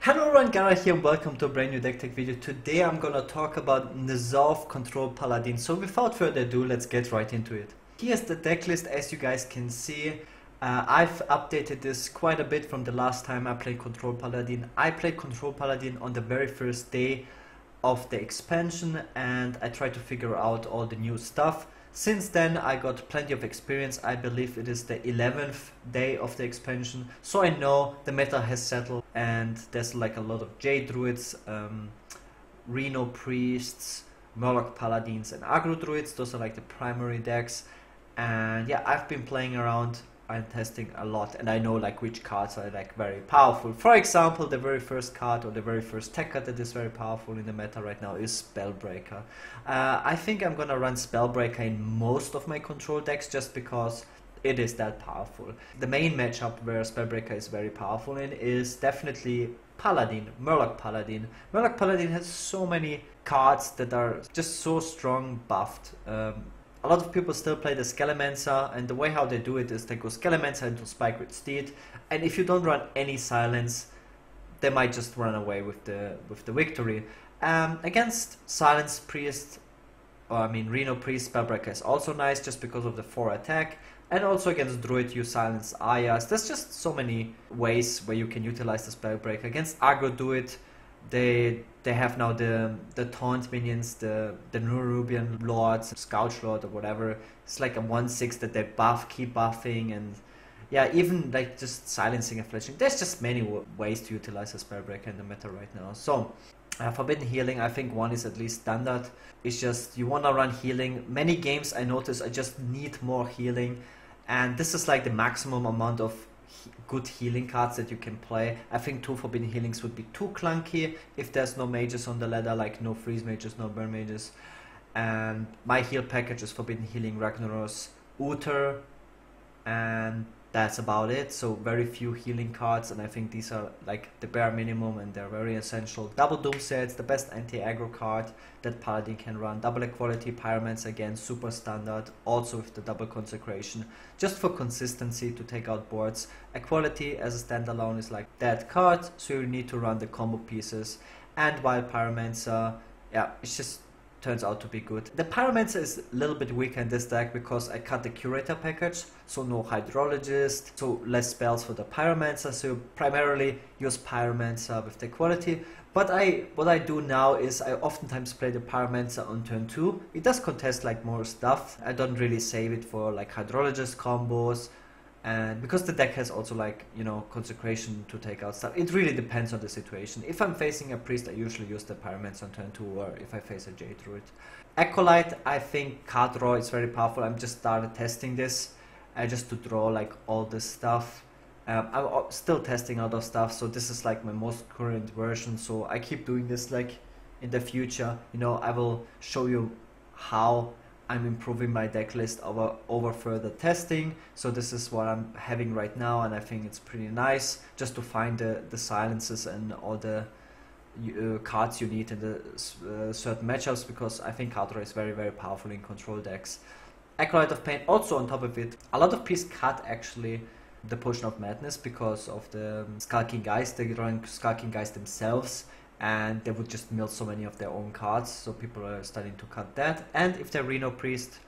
Hello everyone, Gaara here and welcome to a brand new deck tech video. Today I'm gonna talk about N'zoth Control Paladin. So without further ado, let's get right into it. Here's the deck list. As you guys can see, I've updated this quite a bit from the last time I played Control Paladin. I played Control Paladin on the very first day of the expansion and I tried to figure out all the new stuff. Since then I got plenty of experience. I believe it is the 11th day of the expansion, so I know the meta has settled and there's like a lot of Jade Druids, Reno Priests, Murloc Paladins and Aggro Druids. Those are like the primary decks, and yeah, I've been playing around and testing a lot, and I know like which cards are like very powerful. For example, the very first card or the very first tech card that is very powerful in the meta right now is Spellbreaker. I think I'm gonna run Spellbreaker in most of my control decks just because it is that powerful. The main matchup where Spellbreaker is very powerful in is definitely Paladin, Murloc Paladin. Murloc Paladin has so many cards that are just so strong buffed. A lot of people still play the Scalemancer, and the way how they do it is they go Scalemancer into Spike with Steed, and if you don't run any silence, they might just run away with the victory. Against Silence Priest, Reno Priest, Spellbreaker is also nice just because of the 4 attack, and also against Druid you silence Ayas. There's just so many ways where you can utilize the Spellbreaker. Against Aggro Druid, they have now the taunt minions, the Nerubian Lords, Scourge Lord or whatever. It's like a 1/6 that they buff, keep buffing, and yeah, even like just silencing a fletching. There's just many ways to utilize a Spellbreaker in the meta right now. So Forbidden Healing, I think one is at least standard. It's just you wanna run healing. Many games I notice I just need more healing, and this is like the maximum amount of good healing cards that you can play. I think 2 Forbidden Healings would be too clunky if there's no mages on the ladder, like no freeze mages, no burn mages. And my heal package is Forbidden Healing, Ragnaros, Uther, and that's about it. So very few healing cards, and I think these are like the bare minimum and they're very essential. Double Doomsayer, it's the best anti-aggro card that Paladin can run. Double Equality, Pyromancer again, super standard, also with the double Consecration, just for consistency to take out boards. Equality as a standalone is like that card, so you need to run the combo pieces. And while Pyromancer, yeah, it's just turns out to be good. The Pyromancer is a little bit weak in this deck because I cut the Curator package, so no Hydrologist, so less spells for the Pyromancer, so you primarily use Pyromancer with the Equality. But what I do now is I oftentimes play the Pyromancer on turn 2. It does contest like more stuff. I don't really save it for like Hydrologist combos, and because the deck has also like, you know, Consecration to take out stuff. It really depends on the situation. If I'm facing a Priest, I usually use the Pyromancer on turn 2, or if I face a Jade Druid. Acolyte, I think card draw is very powerful. I'm just started testing this just to draw like all this stuff. I'm still testing other stuff, so this is like my most current version, so I keep doing this. Like in the future, you know, I will show you how I'm improving my deck list over further testing. So this is what I'm having right now, and I think it's pretty nice just to find the silences and all the cards you need in the certain matchups, because I think card draw is very, very powerful in control decks. Acolyte of Pain, also on top of it, a lot of priests cut actually the Potion of Madness because of the Skulking Guys. They run Skulking Guys themselves, and they would just mill so many of their own cards, so people are starting to cut that. And if they're Reno Priest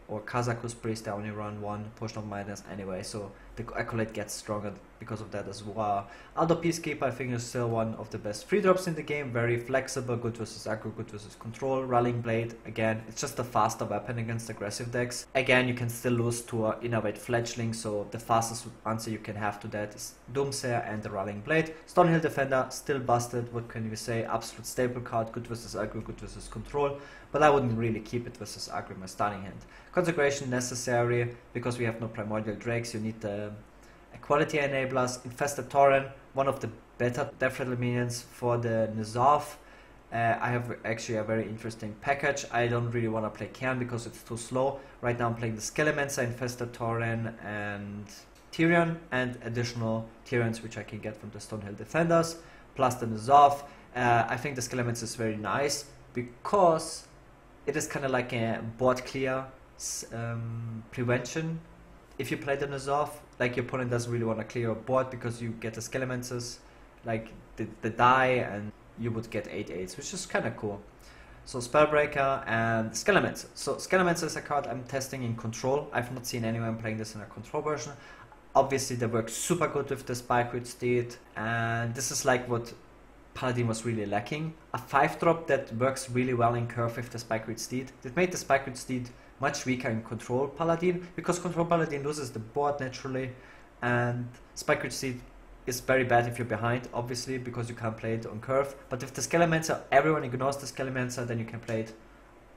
or Kazakus Priest, they only run 1 Potion of Madness anyway, so the Acolyte gets stronger because of that as well. Aldo Peacekeeper, I think, is still one of the best free drops in the game. Very flexible, good versus aggro, good versus control. Rallying Blade, again, it's just a faster weapon against aggressive decks. Again, you can still lose to an Innervate Fledgling, so the fastest answer you can have to that is Doomsayer and the Rallying Blade. Stonehill Defender, still busted, what can you say? Absolute staple card, good versus aggro, good versus control, but I wouldn't really keep it versus aggro in my starting hand. Consecration necessary, because we have no Primordial Drakes, you need the Equality Enablers. Infested Tauren, one of the better Death Rattle minions for the N'zoth. I have actually a very interesting package. I don't really want to play Cairn because it's too slow. Right now I'm playing the Scalemancer, Infested Tauren and Tyrion, and additional Tyrions which I can get from the Stonehill Defenders, plus the N'zoth. I think the Scalemancer is very nice because it is kind of like a board clear prevention. If you play the N'zoth, like your opponent doesn't really want to clear your board because you get the Scalemancers, like the die, and you would get 8/8s, which is kind of cool. So Spellbreaker and Scalemancer. So Scalemancer is a card I'm testing in Control. I've not seen anyone playing this in a Control version. Obviously they work super good with the Spike Root Steed, and this is like what Paladin was really lacking. A 5-drop that works really well in Curve with the Spike Root Steed. That made the Spike Root Steed much weaker in Control Paladin, because Control Paladin loses the board naturally, and Spike Root Steed is very bad if you're behind, obviously, because you can't play it on Curve. But if the Scalemancer, everyone ignores the Scalemancer, then you can play it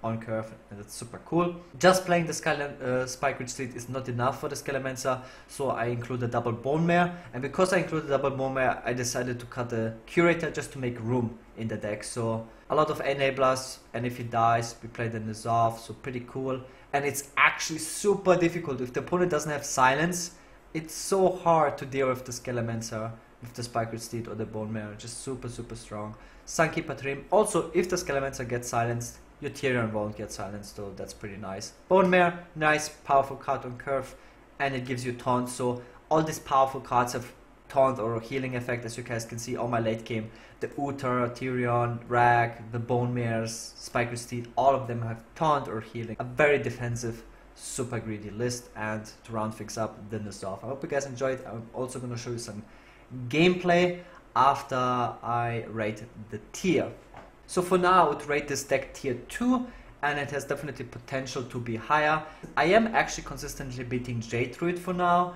on Curve, and that's super cool. Just playing the Spike Root Steed is not enough for the Scalemancer, so I include a double Bone Mare, and because I included a double Bone Mare, I decided to cut the Curator just to make room in the deck. So a lot of enablers, and if he dies, we play the N'zoth, so pretty cool. And it's actually super difficult. If the opponent doesn't have silence, it's so hard to deal with the Scalemancer, with the Spike Root Steed or the Bone Mare. Just super strong. Sunkeeper Trim. Also, if the Scalemancer gets silenced, your Tyrion won't get silenced, so that's pretty nice. Bone Mare, nice, powerful card on Curve, and it gives you taunt. So all these powerful cards have taunt or healing effect, as you guys can see on my late game. The Uther, Tyrion, Rag, the Bone Mares, Spike Root Steed, all of them have taunt or healing. A very defensive, super greedy list. And to round things up, the N'zoth. I hope you guys enjoyed. I'm also going to show you some gameplay after I rate the tier. So for now, I would rate this deck tier 2, and it has definitely potential to be higher. I am actually consistently beating Jade Druid for now,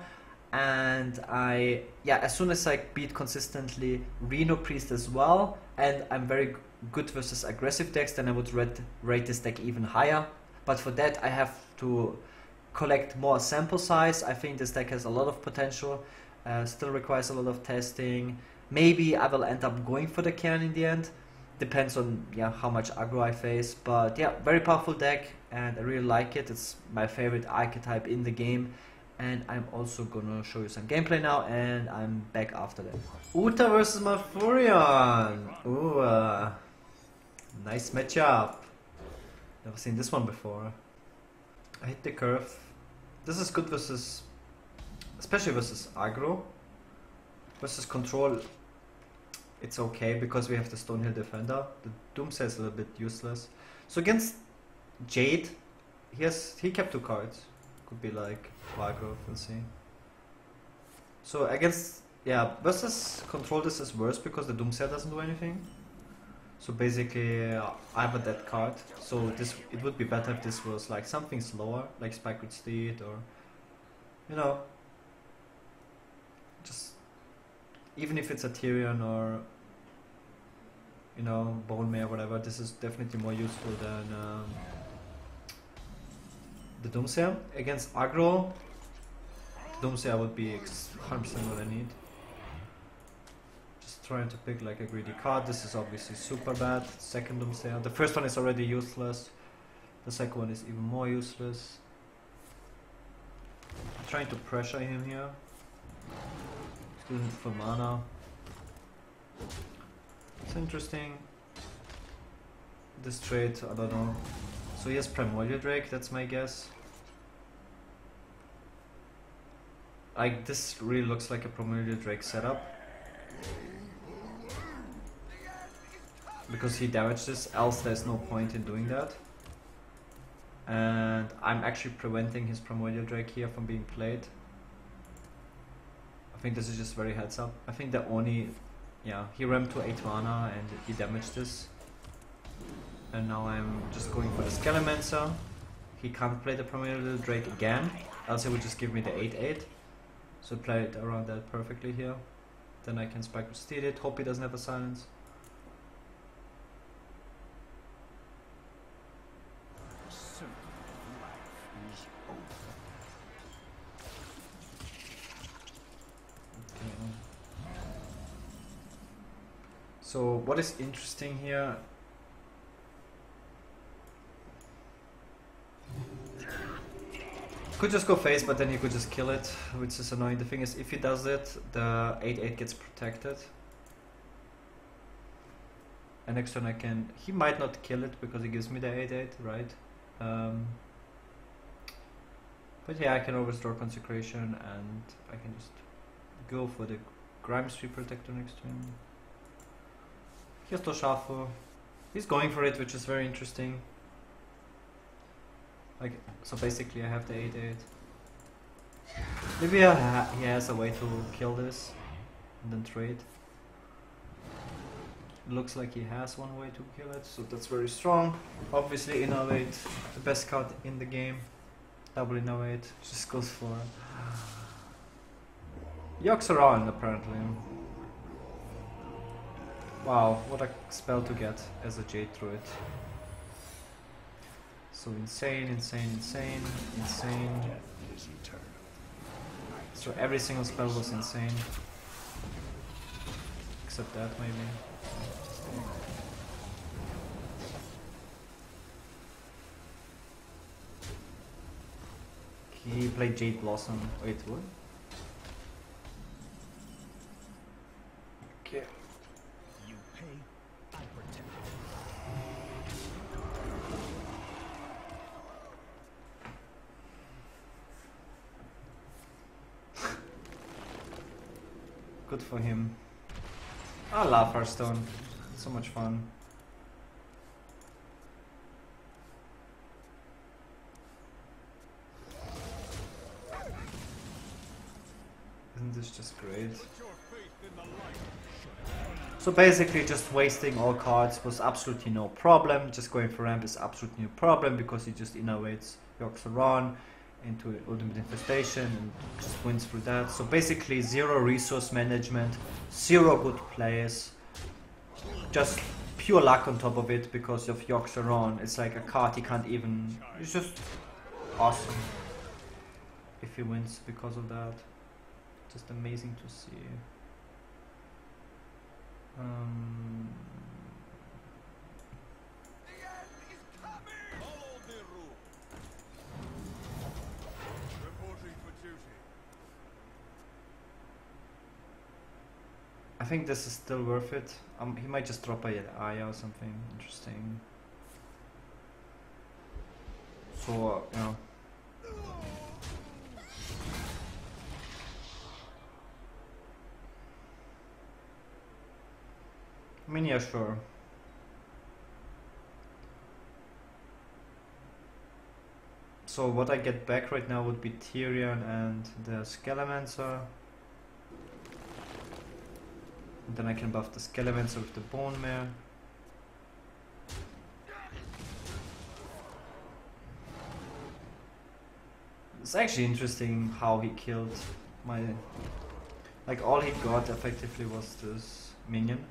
and as soon as I beat consistently Reno Priest as well, and I'm very good versus aggressive decks, then I would rate this deck even higher. But for that, I have to collect more sample size. I think this deck has a lot of potential, still requires a lot of testing. Maybe I will end up going for the Cairn in the end. Depends on how much aggro I face, but very powerful deck, and I really like it. It's my favorite archetype in the game, and I'm also gonna show you some gameplay now, and I'm back after that. Uther versus Malfurion. Ooh, nice matchup. Never seen this one before. I hit the Curve. This is good versus, especially versus aggro. Versus Control, it's okay because we have the Stonehill Defender. The Doomsayer is a little bit useless. So against Jade, he kept 2 cards. Could be like Wargrove, we'll see. So against, versus Control, this is worse because the Doomsayer doesn't do anything. So basically, I have a dead card. So it would be better if this was like something slower, like Spike Root Steed, or just even if it's a Tyrion or Bone Mare, whatever, this is definitely more useful than the Doomsayer. Against aggro, Doomsayer would be 100% what I need. Just trying to pick like a greedy card. This is obviously super bad. Second Doomsayer. The first one is already useless. The second one is even more useless. I'm trying to pressure him here. Still need for mana. It's interesting. This trade, I don't know. So he has Primordial Drake, that's my guess. Like, this really looks like a Primordial Drake setup. Because he damaged this, else there's no point in doing that. And I'm actually preventing his Primordial Drake here from being played. I think this is just very heads up. I think the Oni, he rammed to 8 mana and he damaged this. And now I'm just going for the Scalemancer. He can't play the Primordial Drake again, else he would just give me the 8/8. So play it around that perfectly here. Then I can Spike Root Steed it, hope he doesn't have a silence. So what is interesting here, could just go face, but then you could just kill it, which is annoying. The thing is, if he does it, the 8/8 gets protected. And next turn he might not kill it because he gives me the 8/8, right? But I can always draw Consecration, and I can just go for the Grime Street Protector next turn. Here's the shuffle. He's going for it, which is very interesting. Like, so basically I have the 8-8. Maybe he has a way to kill this and then trade. Looks like he has one way to kill it, so that's very strong. Obviously innovate, the best card in the game. Double innovate, just goes for Yokes around apparently. Wow, what a spell to get as a Jade Druid. So insane, insane, insane, insane. So every single spell was insane. Except that maybe. He played Jade Blossom. Wait, what? Okay. You pay, I protect. Good for him. I love Hearthstone. So much fun. Isn't this just great? So basically just wasting all cards was absolutely no problem. Just going for ramp is absolutely no problem because he just innovates Yogg-Saron into Ultimate Infestation and just wins through that. So basically zero resource management, zero good plays, just pure luck on top of it because of Yogg-Saron. It's like a card he can't even... It's just awesome if he wins because of that. Just amazing to see. I think this is still worth it. He might just drop a Aya or something interesting. So, you know. I mean, yeah, sure. So what I get back right now would be Tyrion and the Scalamancer. And then I can buff the Scalamancer with the Bone Mare. It's actually interesting how he killed my... Like all he got effectively was this minion.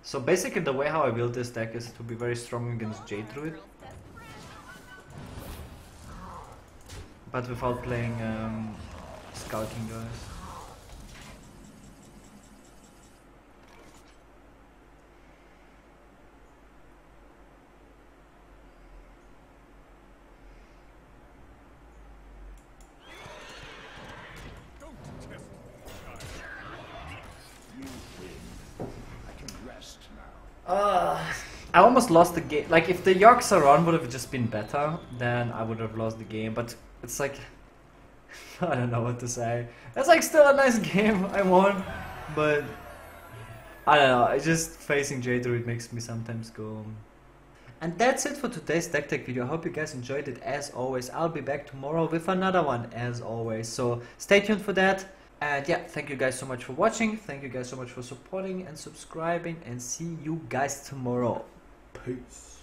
So basically the way how I build this deck is to be very strong against Jade Druid. But without playing Skulking guys. I almost lost the game. Like, if the Yogg-Saron would have just been better, then I would have lost the game. But it's like, I don't know what to say. It's like still a nice game. I won, but I don't know. It's just facing Jade Druid makes me sometimes go. And that's it for today's deck tech video. I hope you guys enjoyed it. As always, I'll be back tomorrow with another one, as always. So stay tuned for that. And yeah, thank you guys so much for watching. Thank you guys so much for supporting and subscribing. And see you guys tomorrow. Peace.